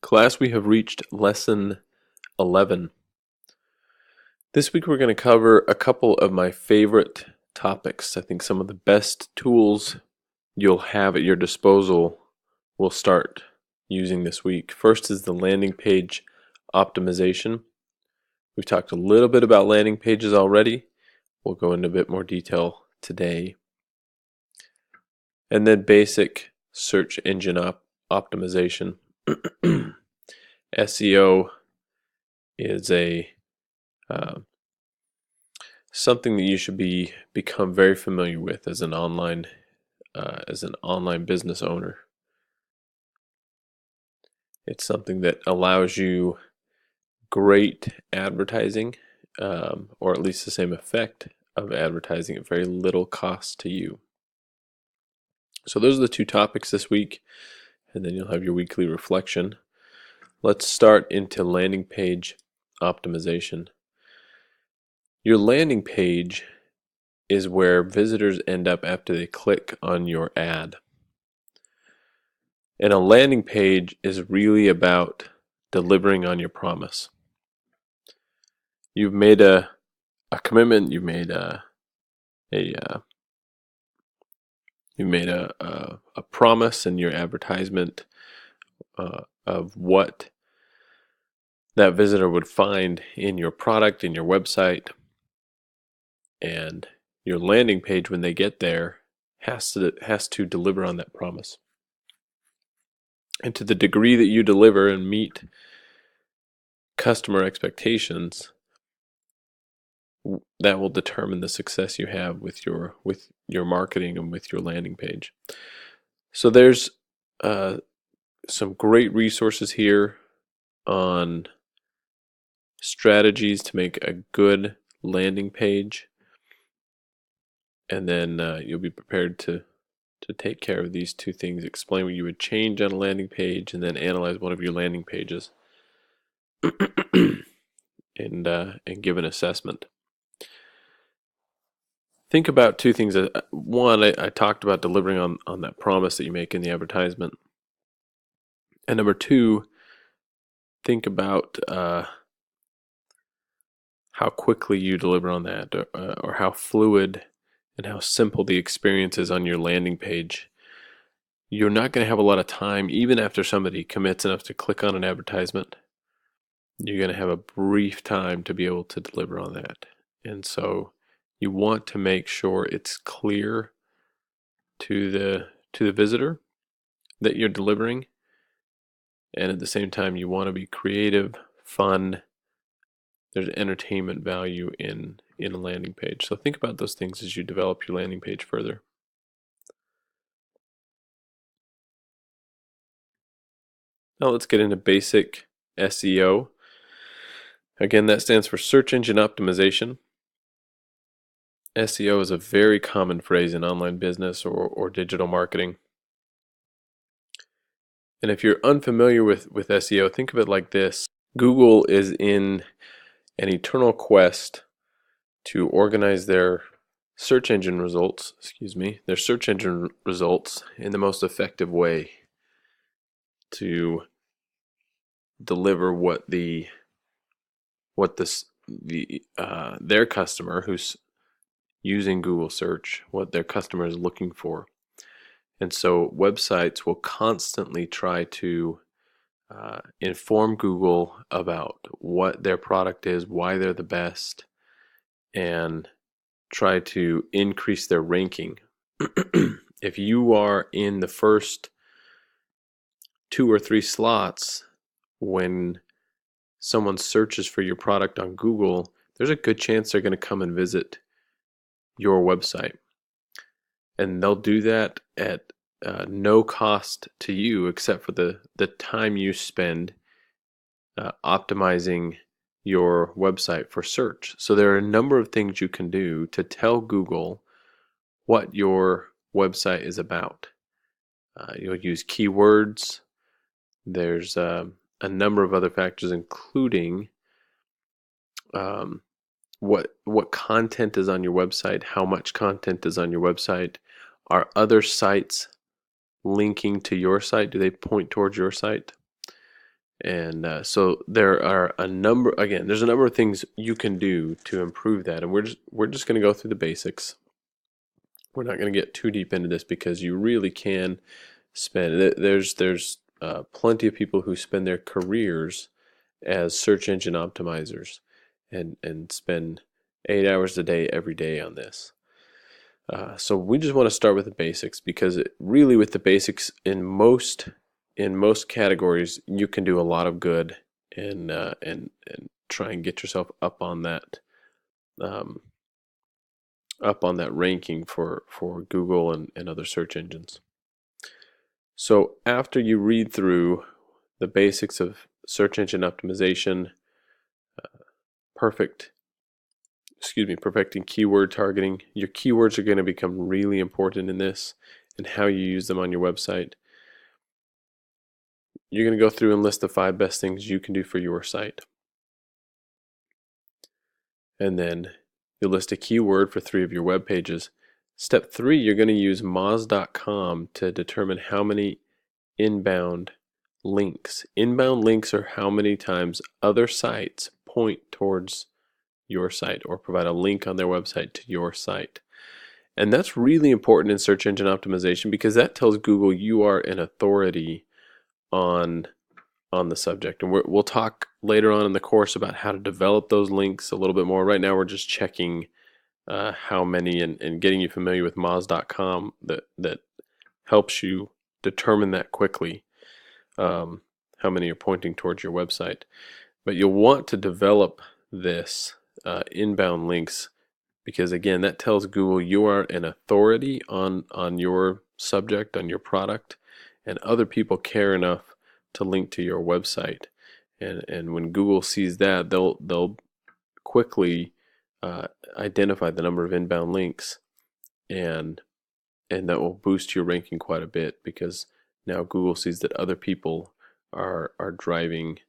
Class, we have reached lesson 11. This week we're going to cover a couple of my favorite topics. I think some of the best tools you'll have at your disposal we'll start using this week. First is the landing page optimization. We've talked a little bit about landing pages already. We'll go into a bit more detail today. And then basic search engine optimization. SEO is something that you should become very familiar with as an online business owner. It's something that allows you great advertising, or at least the same effect of advertising at very little cost to you. So those are the two topics this week, and then you'll have your weekly reflection. Let's start into landing page optimization. Your landing page is where visitors end up after they click on your ad. And a landing page is really about delivering on your promise. You've made a commitment, you've made a promise in your advertisement of what that visitor would find in your product, in your website, and your landing page when they get there has to deliver on that promise. And to the degree that you deliver and meet customer expectations, that will determine the success you have with your marketing and with your landing page. So there's some great resources here on strategies to make a good landing page, and then you'll be prepared to take care of these two things: explain what you would change on a landing page, and then analyze one of your landing pages and give an assessment. Think about two things. One, I talked about delivering on that promise that you make in the advertisement. And number two, think about how quickly you deliver on that, or how fluid and how simple the experience is on your landing page. You're not going to have a lot of time, even after somebody commits enough to click on an advertisement. You're going to have a brief time to be able to deliver on that. And so you want to make sure it's clear to the visitor that you're delivering, and at the same time you want to be creative, fun. There's entertainment value in a landing page. So think about those things as you develop your landing page further. Now let's get into basic SEO. Again, that stands for search engine optimization. SEO is a very common phrase in online business or digital marketing. And if you're unfamiliar with SEO, think of it like this. Google is in an eternal quest to organize their search engine results in the most effective way to deliver what their customer who's using Google search, what their customer is looking for. And so websites will constantly try to inform Google about what their product is, why they're the best, and try to increase their ranking. If you are in the first 2 or 3 slots when someone searches for your product on Google, there's a good chance they're going to come and visit your website. And they'll do that at no cost to you except for the time you spend optimizing your website for search. So there are a number of things you can do to tell Google what your website is about. You'll use keywords. There's a number of other factors, including what content is on your website, how much content is on your website. Are other sites linking to your site? Do they point towards your site? And so there are there's a number of things you can do to improve that, and we're just going to go through the basics. We're not going to get too deep into this because you really can spend. There's plenty of people who spend their careers as search engine optimizers, and spend 8 hours a day every day on this. So we just want to start with the basics, because really with the basics in most categories you can do a lot of good, and try and get yourself um, up on that ranking for Google and other search engines. So after you read through the basics of search engine optimization, perfecting keyword targeting, your keywords are going to become really important in this, and how you use them on your website. You're going to go through and list the 5 best things you can do for your site. And then you'll list a keyword for 3 of your web pages. Step 3, you're going to use Moz.com to determine how many inbound links. Inbound links are how many times other sites point towards your site or provide a link on their website to your site. And that's really important in search engine optimization, because that tells Google you are an authority on the subject. And we'll talk later on in the course about how to develop those links a little bit more. Right now we're just checking how many, and getting you familiar with Moz.com that helps you determine that quickly, how many are pointing towards your website. But you'll want to develop this inbound links, because again, that tells Google you are an authority on your subject, on your product, and other people care enough to link to your website. And when Google sees that, they'll quickly identify the number of inbound links, and that will boost your ranking quite a bit, because now Google sees that other people are driving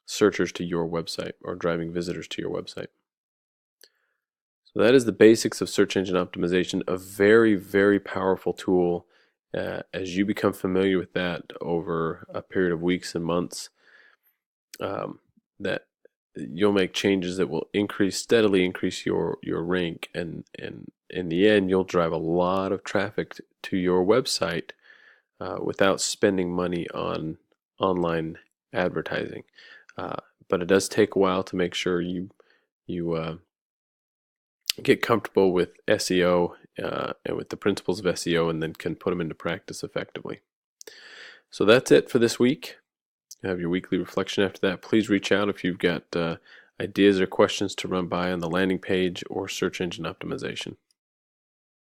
searchers to your website, or driving visitors to your website. So that is the basics of search engine optimization, a very, very powerful tool. As you become familiar with that over a period of weeks and months, that you'll make changes that will steadily increase your rank, and in the end you'll drive a lot of traffic to your website without spending money on online advertising. But it does take a while to make sure you get comfortable with SEO and with the principles of SEO, and then can put them into practice effectively. So that's it for this week. You have your weekly reflection after that. Please reach out if you've got ideas or questions to run by on the landing page or search engine optimization.